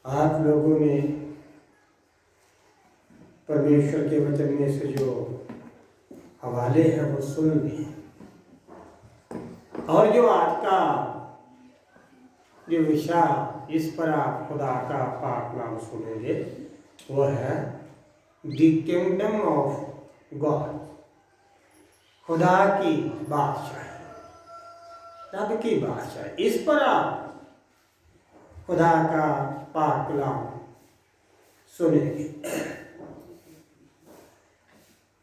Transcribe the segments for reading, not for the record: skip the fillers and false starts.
आप लोगों ने परमेश्वर के वचन में से जो हवाले हैं वो सुन लिए, और जो आज का जो विषय इस पर आप खुदा का पाक नाम सुनेंगे वो है द किंगडम ऑफ गॉड, खुदा की बादशाही, रब की बादशाही। इस पर आप खुदा का पाक कलाम सुनेंगे।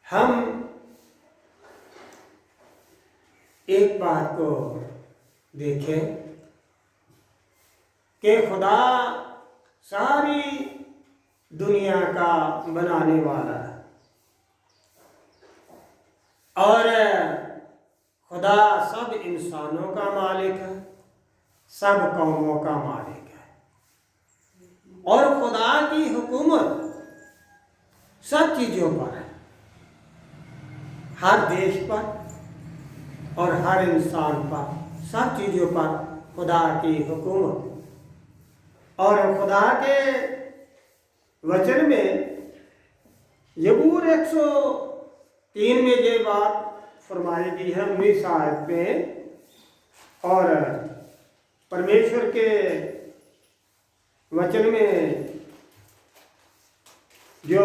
हम एक बात को देखें कि खुदा सारी दुनिया का बनाने वाला है और खुदा सब इंसानों का मालिक है, सब कौमों का मालिक है, और खुदा की हुकूमत सब चीज़ों पर है, हर देश पर और हर इंसान पर, सब चीज़ों पर खुदा की हुकूमत। और खुदा के वचन में ज़बूर 103 में ये बात फरमाई गई है 19 आयत में, और परमेश्वर के वचन में जो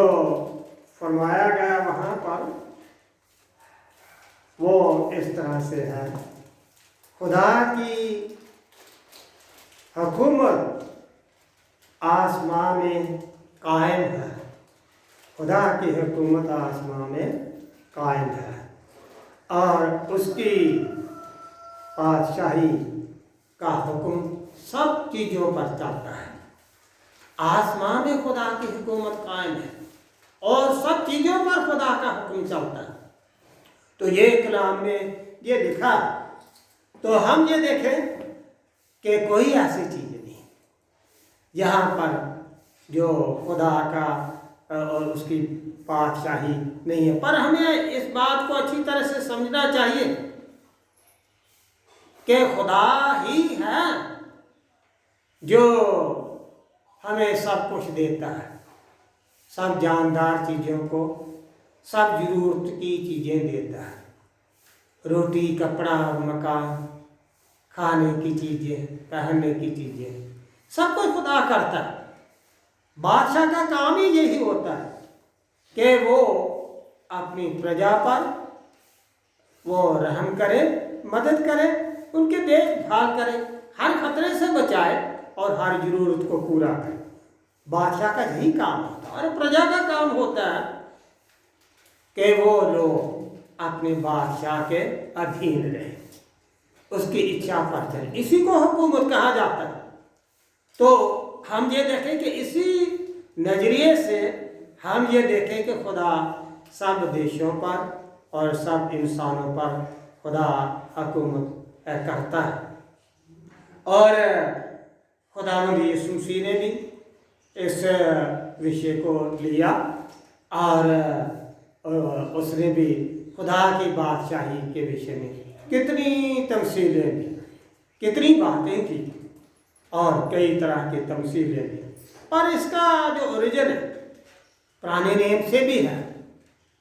फरमाया गया वहाँ पर वो इस तरह से है, खुदा की हुकूमत आसमां में कायम है, खुदा की हुकूमत आसमां में कायम है, और उसकी बादशाही का हुक्म सब चीज़ों पर चलता है। आसमां में खुदा की हुकूमत कायम है और सब चीज़ों पर खुदा का हुक्म चलता है। तो ये कलाम में ये लिखा, तो हम ये देखें कि कोई ऐसी चीज़ नहीं यहाँ पर जो खुदा का और उसकी बादशाही नहीं है। पर हमें इस बात को अच्छी तरह से समझना चाहिए कि खुदा ही है जो हमें सब कुछ देता है, सब जानदार चीज़ों को, सब ज़रूरत की चीज़ें देता है, रोटी, कपड़ा, मकान, खाने की चीज़ें, पहनने की चीज़ें, सब कुछ खुदा करता है। बादशाह का काम ही यही होता है कि वो अपनी प्रजा पर वो रहम करे, मदद करे, उनकी देखभाल करे, हर खतरे से बचाए और हर ज़रूरत को पूरा करे। बादशाह का यही काम होता है। और प्रजा का काम होता है कि वो लोग अपने बादशाह के अधीन रहे, उसकी इच्छा पर चले, इसी को हुकूमत कहा जाता है। तो हम ये देखें कि इसी नज़रिए से हम ये देखें कि खुदा सब देशों पर और सब इंसानों पर खुदा हुकूमत करता है। और खुदावंद यीशु मसीह ने भी इस विषय को लिया और उसने भी खुदा की बादशाही के विषय में कितनी तमसीलें दी, कितनी बातें की और कई तरह की तमसीलें दी। और इसका जो ओरिजिन है पुराने नेम से भी है।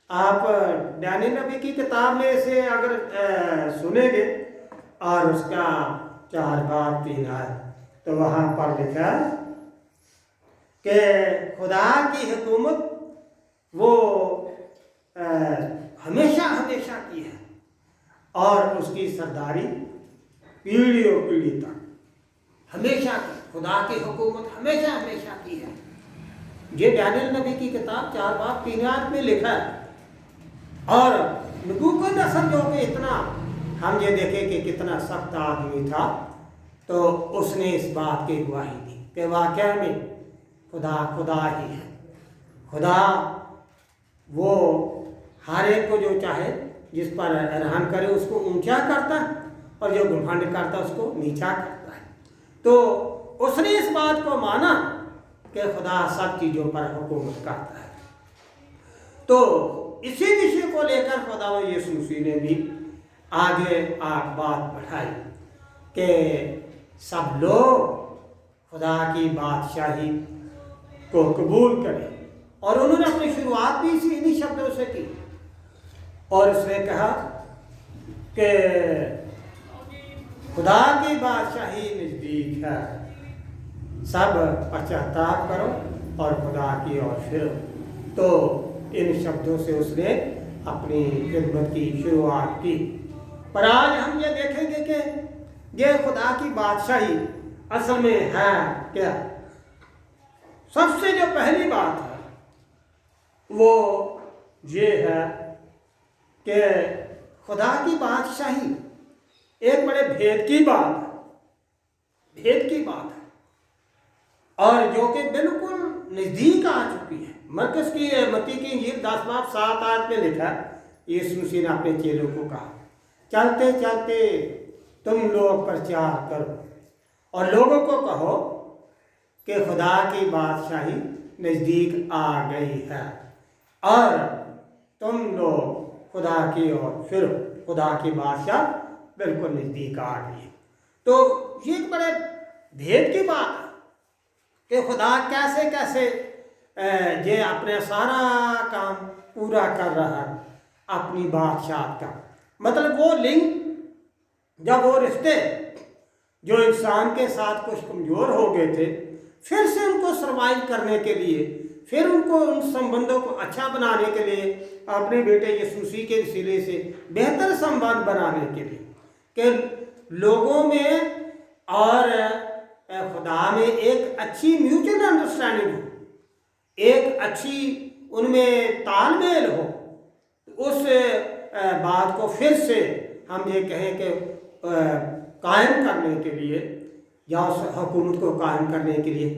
आप दानियल नबी की किताब में से अगर सुनेंगे और उसका 4 बाब 3 आयत, तो वहाँ पर लिखा है कि खुदा की हुकूमत वो हमेशा हमेशा की है और उसकी सरदारी पीढ़ियों पीढ़ी तक हमेशा की। खुदा की हुकूमत हमेशा हमेशा की है। ये दानियल नबी की किताब 4 बाब 3 आयत में लिखा है। और नबूकदनेस्सर जो कि इतना हम ये देखें कि कितना सख्त आदमी था, तो उसने इस बात की गवाही दी कि वाकई में खुदा खुदा ही है। खुदा वो हर एक को जो चाहे जिस पर रहम करे उसको ऊंचा करता है और जो घमंड करता है उसको नीचा करता है। तो उसने इस बात को माना कि खुदा सब चीज़ों पर हुकूमत करता है। तो इसी विषय को लेकर खुदावंद यीशु मसीह ने भी आगे बात बढ़ाई कि सब लोग खुदा की बादशाही को कबूल करें। और उन्होंने अपनी शुरुआत भी इन्हीं शब्दों से की और उसने कहा कि खुदा की बादशाही नज़दीक है, सब पश्चाताप करो और खुदा की ओर फिरो। तो इन शब्दों से उसने अपनी खिदमत की शुरुआत की। पर आज हम ये देखेंगे कि ये खुदा की बादशाही असल में है क्या। सबसे जो पहली बात है वो ये है कि खुदा की बादशाही एक बड़े भेद की बात है, भेद की बात है, और जो कि बिल्कुल नज़दीक आ चुकी है। मत्ती की इंजील 10:7 में लिखा, यीशु मसीह ने अपने चेलों को कहा, चलते चलते तुम लोग प्रचार करो और लोगों को कहो कि खुदा की बादशाही नज़दीक आ गई है और तुम लोग खुदा की ओर फिरो, खुदा की बादशाह बिल्कुल नज़दीक आ गई है। तो ये एक बड़े भेद की बात है कि खुदा कैसे कैसे ये अपने सारा काम पूरा कर रहा है अपनी बादशाह का। मतलब वो लिंक, जब वो रिश्ते जो इंसान के साथ कुछ कमज़ोर हो गए थे, फिर से उनको सर्वाइव करने के लिए, फिर उनको उन संबंधों को अच्छा बनाने के लिए, अपने बेटे यीशु मसीह के वसीले से बेहतर संबंध बनाने के लिए कि लोगों में और खुदा में एक अच्छी म्यूचुअल अंडरस्टैंडिंग हो, एक अच्छी उनमें तालमेल हो, उस बात को फिर से हम ये कहें कि कायम करने के लिए या उस हुकूमत को कायम करने के लिए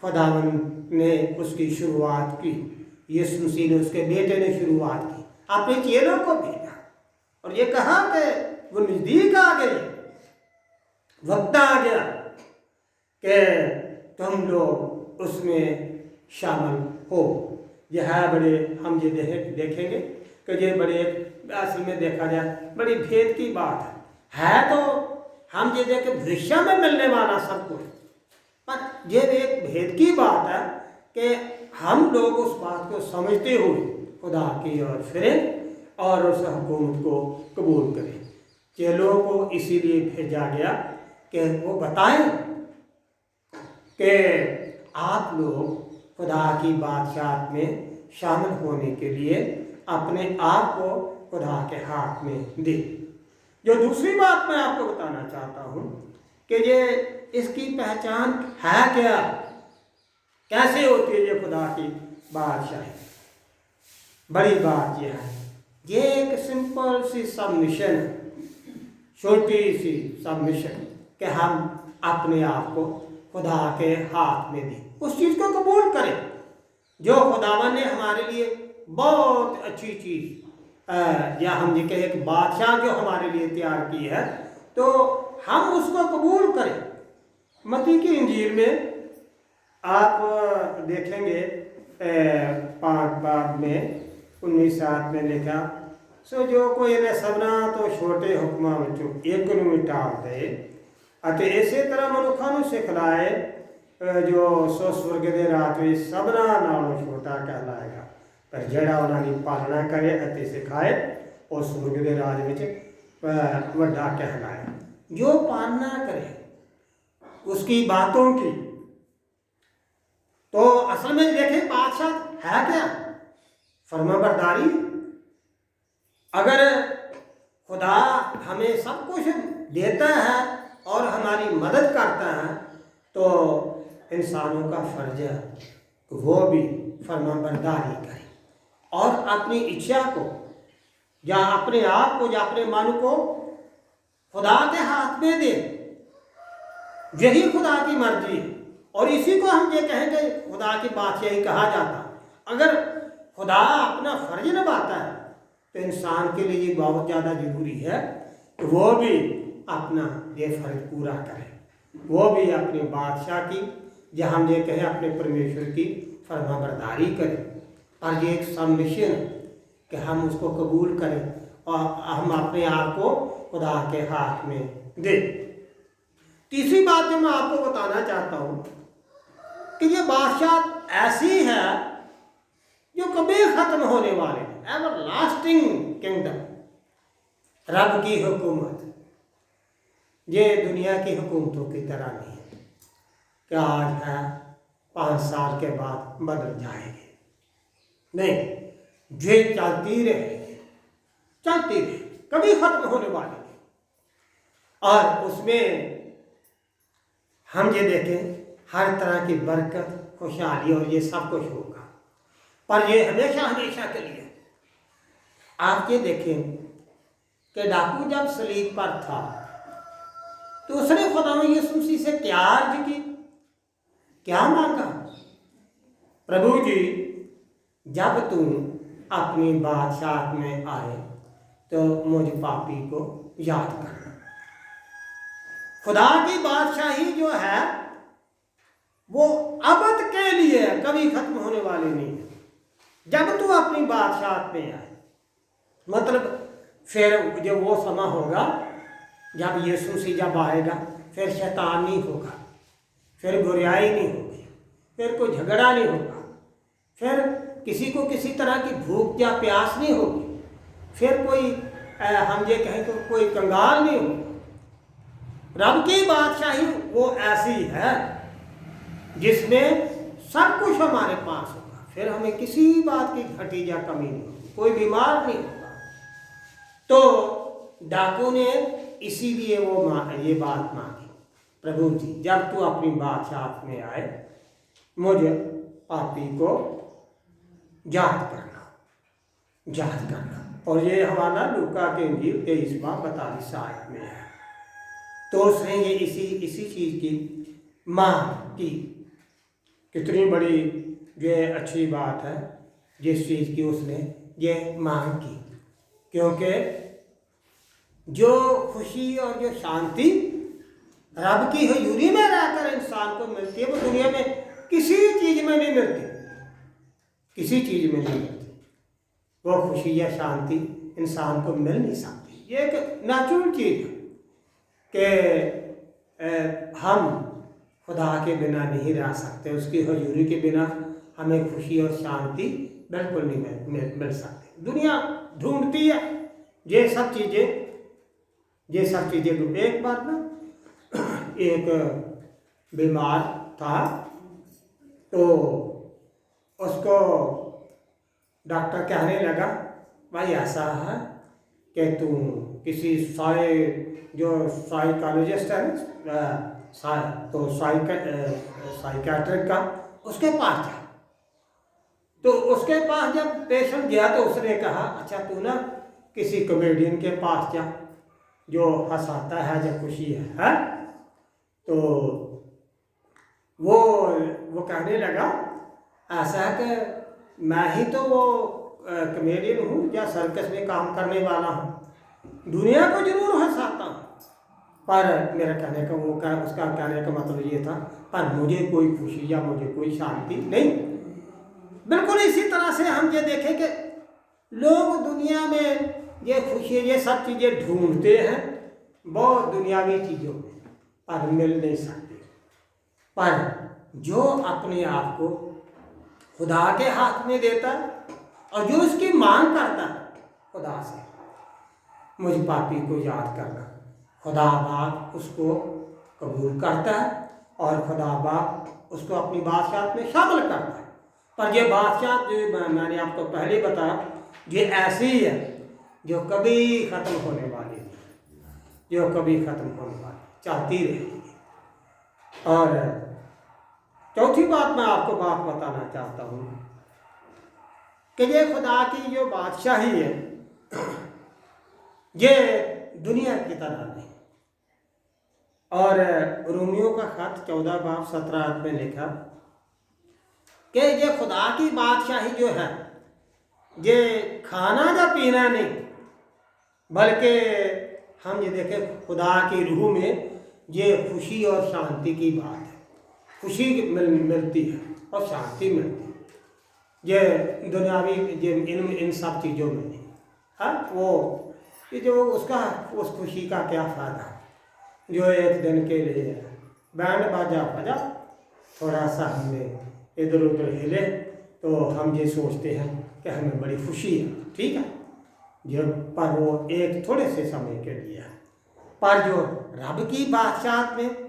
खुदावंद ने उसकी शुरुआत की। यीशु मसीह ने, उसके बेटे ने शुरुआत की, अपने चेलों को भेजा और ये कहा कि वो नज़दीक आ गई, वक्त आ गया कि तुम लोग उसमें शामिल हो। यह है बड़े, हम ये देखेंगे कि ये बड़े असल में देखा जाए बड़ी भेद की बात है तो हम ये देखें भविष्य में मिलने वाला सब कुछ, पर यह एक भेद की बात है कि हम लोग उस बात को समझते हुए खुदा की ओर फिरें और उस हुकूमत को कबूल करें। चेलों को इसीलिए भेजा गया कि वो बताएं कि आप लोग खुदा की बादशाहत में शामिल होने के लिए अपने आप को खुदा के हाथ में दें। जो दूसरी बात मैं आपको बताना चाहता हूँ कि ये इसकी पहचान है क्या, कैसे होती है ये खुदा की बादशाही। बड़ी बात यह है, ये एक सिंपल सी सबमिशन, छोटी सी सबमिशन कि हम अपने आप को खुदा के हाथ में दें, उस चीज़ को कबूल करें जो खुदावन ने हमारे लिए बहुत अच्छी चीज़ या हम ये कहें एक बादशाह जो हमारे लिए तैयार की है, तो हम उसको कबूल करें। मत्ती की इंजील में आप देखेंगे 5 बाब में 19:7 में लिखा, सो जो कोई ने सबना तो छोटे हुक्मां विचों एक नूं टाल दे ਅਤੇ ਇਸੇ ਤਰ੍ਹਾਂ ਮਨੁੱਖਾਂ ਨੂੰ ਸਿਖਲਾਏ ਜੋ ਸੋ ਸਵਰਗ ਦੇ ਰਾਜ ਵਿੱਚ ਸਭਨਾਂ ਨਾਲੋਂ ਛੋਟਾ ਕਹਿਲਾਏਗਾ, ਪਰ ਜਿਹੜਾ ਉਹਨਾਂ ਦੀ ਪਾਲਣਾ करे ਅਤੇ सिखाए ਉਹ स्वर्ग के राज में ਵੱਡਾ कहलाए। जो पालना करे उसकी बातों की, तो असल में देखें बादशाह है क्या, फरमाबरदारी। अगर खुदा हमें सब कुछ देता है और हमारी मदद करता है तो इंसानों का फर्ज है वो भी फरमाबरदारी करें और अपनी इच्छा को या अपने आप को या अपने मन को खुदा के हाथ में दे। यही खुदा की मर्जी है और इसी को हम ये कहेंगे खुदा की बादशाही कहा जाता। अगर खुदा अपना फर्ज निभाता है तो इंसान के लिए बहुत ज़्यादा ज़रूरी है कि वो भी अपना ये फर्ज पूरा करे, वो भी अपने बादशाह की या हम ये कहें अपने परमेश्वर की फरमाबरदारी करें। और ये एक सबमिशन कि हम उसको कबूल करें और हम अपने आप को खुदा के हाथ में दें। तीसरी बात जो मैं आपको बताना चाहता हूँ कि ये बादशाह ऐसी है जो कभी खत्म होने वाले, एवर लास्टिंग किंगडम, रब की हुकूमत। ये दुनिया की हुकूमतों की तरह नहीं है कि आज है 5 साल के बाद बदल जाएगी, नहीं, ये चलती रहेगी, चलती रहेगी, कभी खत्म होने वाली नहीं। और उसमें हम ये देखें हर तरह की बरकत, खुशहाली और ये सब कुछ होगा, पर ये हमेशा हमेशा के लिए। आप ये देखें कि डाकू जब सलीब पर था तो उसने खुदा यीशु मसीह से क्या अर्ज की, क्या मांगा? प्रभु जी, जब तुम अपनी बादशाह में आए तो मुझ पापी को याद करना। खुदा की बादशाही जो है वो अबद के लिए, कभी खत्म होने वाली नहीं है। जब तू अपनी बादशाह में आए, मतलब फिर जब वो समय होगा जब यीशु मसीह जब आएगा, फिर शैतान नहीं होगा, फिर बुराई नहीं होगी, फिर कोई झगड़ा नहीं होगा, फिर किसी को किसी तरह की भूख या प्यास नहीं होगी, फिर कोई हम ये कहें तो कोई कंगाल नहीं होगा। रब की बादशाही वो ऐसी है जिसमें सब कुछ हमारे पास होगा, फिर हमें किसी बात की घटी या कमी नहीं होगी, कोई बीमार नहीं होगा। तो डाकू ने इसीलिए वो ये बात मांगी, प्रभु जी, जब तू अपनी बादशाह में आए मुझे पापी को याद करना, याद करना। और ये हवाला लूका के इंजील 23-42 आयत में है। तो उसने ये इसी चीज़ की मांग की। कितनी बड़ी ये अच्छी बात है जिस चीज़ की उसने ये मांग की, क्योंकि जो खुशी और जो शांति रब की हजूरी में रहकर इंसान को मिलती है वो दुनिया में किसी चीज़ में नहीं मिलती, किसी चीज़ में नहीं मिलती। वो खुशी या शांति इंसान को मिल नहीं सकती। ये एक नेचुरल चीज़ है कि हम खुदा के बिना नहीं रह सकते, उसकी हजूरी के बिना हमें खुशी और शांति बिल्कुल नहीं मिल सकती। दुनिया ढूंढती है ये सब चीज़ें, ये सब चीज़ें। एक बार ना एक बीमार था तो उसको डॉक्टर कहने लगा, भाई ऐसा है कि तू किसी जो साइकोलॉजिस्ट है तो साइकियाट्रिक का उसके पास जा। तो उसके पास जब पेशेंट गया तो उसने कहा, अच्छा तू ना किसी कॉमेडियन के पास जा जो हंसाता है, जब खुशी है? तो वो कहने लगा ऐसा है कि मैं ही तो वो कॉमेडियन हूँ या सर्कस में काम करने वाला हूँ, दुनिया को जरूर हंसाता हूँ, पर मेरा कहने का उसका कहने का मतलब ये था, पर मुझे कोई खुशी या मुझे कोई शांति नहीं। बिल्कुल इसी तरह से हम ये देखें कि लोग दुनिया में ये खुशी, ये सब चीज़ें ढूंढते हैं बहुत दुनियावी चीज़ों में, पर मिल नहीं सकती। पर जो अपने आप को खुदा के हाथ में देता है और जो उसकी मांग करता है खुदा से, मुझ पापी को याद करना, खुदा बाप उसको कबूल करता है और खुदा बाप उसको अपनी बादशाह में शामिल करता है। पर ये बादशाह जो मैंने आपको पहले बताया, ये ऐसी है जो कभी ख़त्म होने वाली नहीं, जो कभी ख़त्म होने वाली, चलती रहेगी। और चौथी बात मैं आपको बात बताना चाहता हूँ कि ये खुदा की जो बादशाही है ये दुनिया की तरह नहीं। और रोमियो का खत 14-17 में लिखा कि ये खुदा की बादशाही जो है ये खाना या पीना नहीं, बल्कि हम ये देखें खुदा की रूह में ये खुशी और शांति की बात है। खुशी मिलती है और शांति मिलती है, ये दुनियावी इन सब चीज़ों में नहीं। हाँ, वो ये जो उसका उस खुशी का क्या फ़ायदा, जो एक दिन के लिए बैंड बाजा बजा, थोड़ा सा हमने इधर उधर हिले तो हम ये सोचते हैं कि हमें बड़ी खुशी है, ठीक है। जब पर वो एक थोड़े से समय के लिए है, पर जो रब की बादशाहत में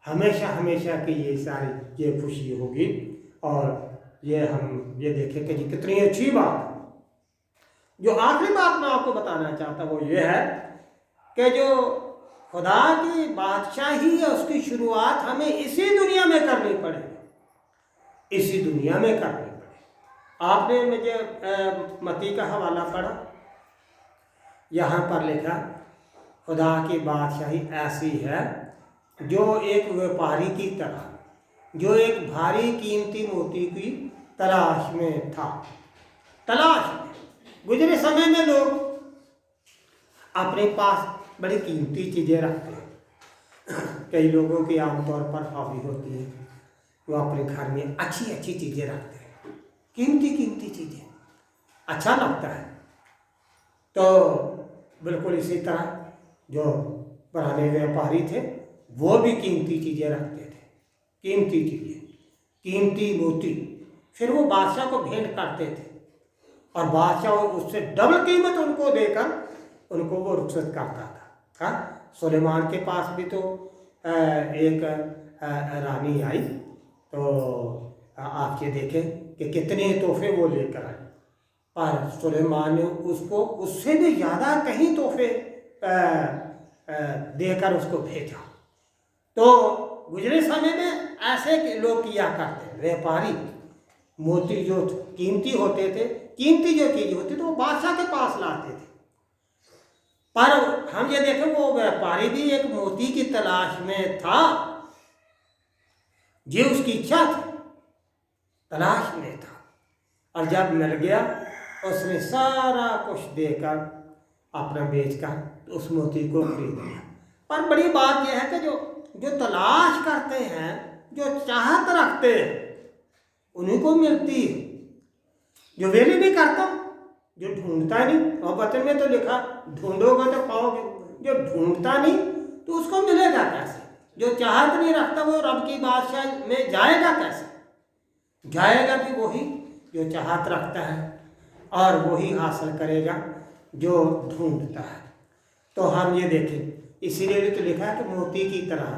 हमेशा हमेशा की ये सारी ये खुशी होगी। और ये हम ये देखें कि जी कितनी अच्छी बात है। जो आखिरी बात मैं आपको बताना चाहता वो ये है कि जो खुदा की बादशाही है उसकी शुरुआत हमें इसी दुनिया में करनी पड़ेगी, इसी दुनिया में करनी पड़ेगी। आपने मुझे मत्ती का हवाला पढ़ा, यहाँ पर लिखा खुदा की बादशाही ऐसी है जो एक व्यापारी की तरह, जो एक भारी कीमती मोती की तलाश में था। तलाश में गुजरे समय में लोग अपने पास बड़ी कीमती चीज़ें रखते हैं। कई लोगों की आमतौर पर हॉबी होती है, वो अपने घर में अच्छी अच्छी चीज़ें रखते हैं, कीमती कीमती चीज़ें, अच्छा लगता है। तो बिल्कुल इसी तरह जो पुराने व्यापारी थे वो भी कीमती चीज़ें रखते थे, कीमती चीज़ें, कीमती मोती। फिर वो बादशाह को भेंट करते थे और बादशाह उससे डबल कीमत उनको देकर उनको वो रुखसत करता था। हाँ, सुलेमान के पास भी तो एक रानी आई, तो आप ये देखें कि कितने तोहफे वो लेकर आए, पर सुलेमान ने उसको उससे भी ज़्यादा कहीं तोहफे देकर उसको भेजा। तो गुजरे समय में ऐसे लोग किया करते, व्यापारी मोती जो कीमती होते थे, कीमती जो चीज़ होती थी वो बादशाह के पास लाते थे। पर हम ये देखें वो व्यापारी भी एक मोती की तलाश में था, ये उसकी इच्छा थी, तलाश में था, और जब मिल गया उसने सारा कुछ देकर अपना बेचकर उस मोती को खरीद लिया। पर बड़ी बात यह है कि जो तलाश करते हैं, जो चाहत रखते हैं, उन्हीं को मिलती है। जो वेली नहीं करता, जो ढूंढता नहीं, और वचन में तो लिखा ढूंढोगे तो पाओगे, जो ढूंढता नहीं तो उसको मिलेगा कैसे? जो चाहत नहीं रखता वो रब की बादशाह में जाएगा कैसे? जाएगा भी वही जो चाहत रखता है, और वही हासिल करेगा जो ढूंढता है। तो हम ये देखें, इसीलिए तो लिखा है कि मोती की तरह,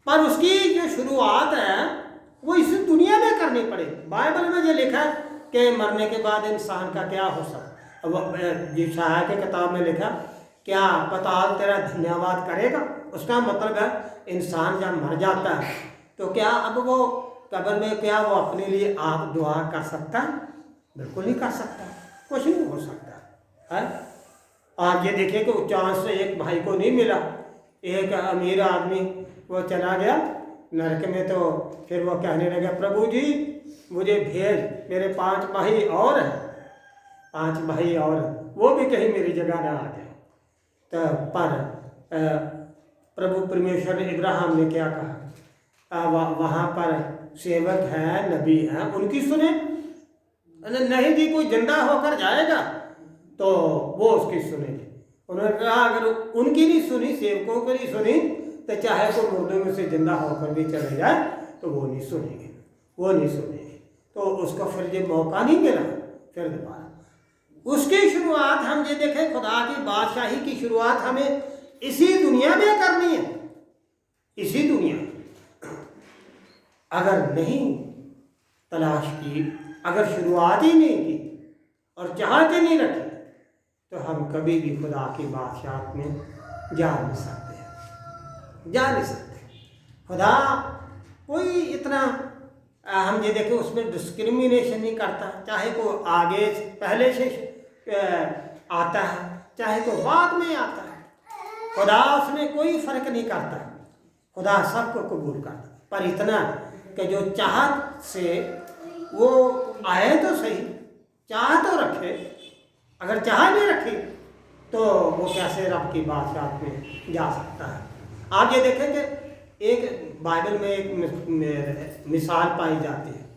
पर उसकी जो शुरुआत है वो इस दुनिया में करनी पड़े। बाइबल में ये लिखा है कि मरने के बाद इंसान का क्या हो सकता। अब यशायाह के किताब में लिखा, क्या पताल तेरा धन्यवाद करेगा? उसका मतलब है इंसान जब मर जाता है तो क्या अब वो कब्र में क्या वो अपने लिए आप दुआ कर सकता है? बिल्कुल नहीं कर सकता, कुछ नहीं हो सकता है। आप ये देखिए कि चांस एक भाई को नहीं मिला, एक अमीर आदमी वो चला गया नरक में, तो फिर वो कहने लगा प्रभु जी मुझे भेज, मेरे 5 भाई और हैं, 5 भाई और, वो भी कहीं मेरी जगह ना आ जाए। तो पर प्रभु परमेश्वर ने इब्राहिम ने क्या कहा, वहाँ पर सेवक हैं, नबी हैं, उनकी सुने। नहीं जी, कोई जिंदा होकर जाएगा तो वो उसकी सुनेंगे। उन्होंने कहा अगर उनकी नहीं सुनी, सेवकों को नहीं सुनी, तो चाहे तो मुर्दों में से जिंदा होकर भी चले जाए तो वो नहीं सुनेंगे, वो नहीं सुनेंगे। तो उसको फिर ये मौका नहीं मिला, फिर दोबारा उसकी शुरुआत हम ये देखें, खुदा की बादशाही की शुरुआत हमें इसी दुनिया में करनी है, इसी दुनिया में। अगर नहीं तलाश की, अगर शुरुआत ही नहीं की और चाहत ही नहीं रखी, तो हम कभी भी खुदा की बादशाहत में जा नहीं सकते, जा नहीं सकते। खुदा कोई इतना हम ये देखें उसमें डिस्क्रिमिनेशन नहीं करता, चाहे को आगे पहले से आता है चाहे तो बाद में आता है, खुदा उसमें कोई फर्क नहीं करता, खुदा सबको कबूल करता। पर इतना कि जो चाहत से वो आए तो सही, चाह तो रखे, अगर चाह नहीं रखी तो वो कैसे रब की बादशाहत में जा सकता है। आप ये देखें कि एक बाइबल में एक मिसाल पाई जाती है,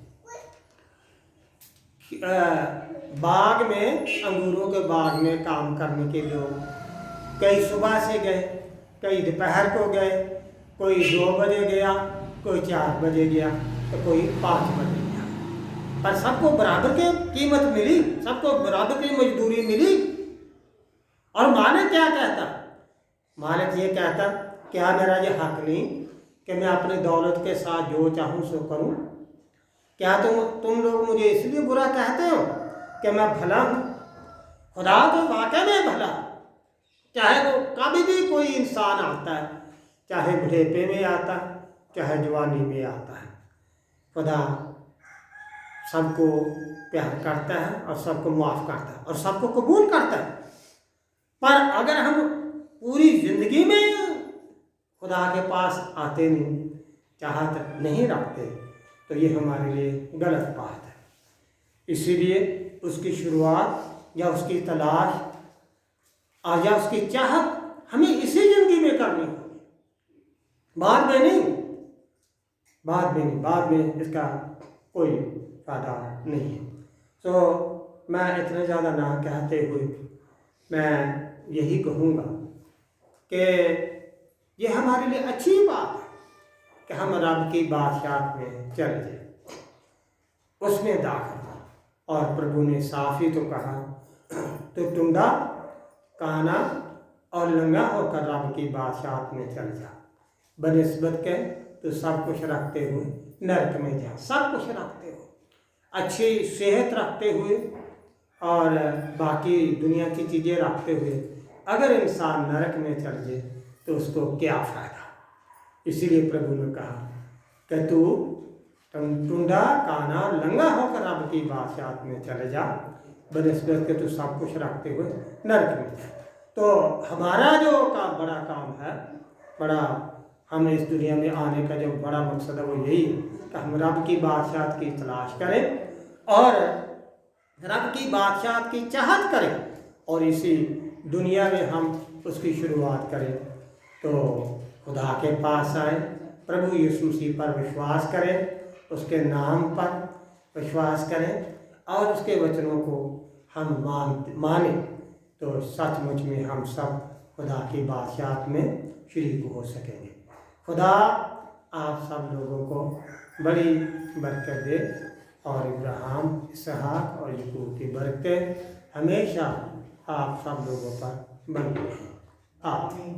बाग में, अंगूरों के बाग में काम करने के लोग कई सुबह से गए, कई दोपहर को गए, कोई 2 बजे गया, कोई 4 बजे गया, तो कोई 5 बजे गया, पर सबको बराबर की कीमत मिली, सबको बराबर की मजदूरी मिली। और मालिक क्या कहता? मालिक ये कहता, क्या मेरा ये हक नहीं कि मैं अपनी दौलत के साथ जो चाहूँ सो करूँ? क्या तुम लोग मुझे इसलिए बुरा कहते हो कि मैं भला हूँ? खुदा तो वाकई में भला, चाहे वो कभी भी कोई इंसान आता है, चाहे बुढ़ेपे में आता है, चाहे जवानी में आता है, खुदा सबको प्यार करता है और सबको माफ़ करता है और सबको कबूल करता है। पर अगर हम पूरी ज़िंदगी में खुदा के पास आते नहीं, चाहत नहीं रखते, तो ये हमारे लिए गलत बात है। इसीलिए उसकी शुरुआत या उसकी तलाश और या उसकी चाहत हमें इसी ज़िंदगी में करनी होगी, बाद में नहीं, बाद में इसका कोई फायदा नहीं है। तो मैं इतना ज़्यादा ना कहते हुए मैं यही कहूँगा कि ये हमारे लिए अच्छी बात है कि हम रब की बादशाहत में चले जाए, उसमें दाखिल हो। और प्रभु ने साफ ही तो कहा, तो टुंडा, काना और लंगा होकर रब की बादशाहत में चल जा, बनिस्बत के तो सब कुछ रखते हुए नरक में जा। सब कुछ रखते हुए, अच्छी सेहत रखते हुए और बाकी दुनिया की चीज़ें रखते हुए अगर इंसान नरक में चल जाए तो उसको क्या फ़ायदा? इसीलिए प्रभु ने कहा कि तू टुंडा, काना, लंगा होकर रब की बादशाहत में चले जा, बनिस्बत के तू सब कुछ रखते हुए नरक में जा। तो हमारा जो बड़ा काम है, बड़ा हम इस दुनिया में आने का जो बड़ा मकसद है वो यही है कि हम रब की बादशाहत की तलाश करें और रब की बादशाहत की चाहत करें और इसी दुनिया में हम उसकी शुरुआत करें। तो खुदा के पास आए, प्रभु यीशु मसीह पर विश्वास करें, उसके नाम पर विश्वास करें और उसके वचनों को हम माने, तो सचमुच में हम सब खुदा की बादशाहत में शरीक हो सकेंगे। खुदा आप सब लोगों को बड़ी बरकत दे और इब्राहिम, इसहाक और याकूब की बरकतें हमेशा आप सब लोगों पर बनी रहें। आमीन।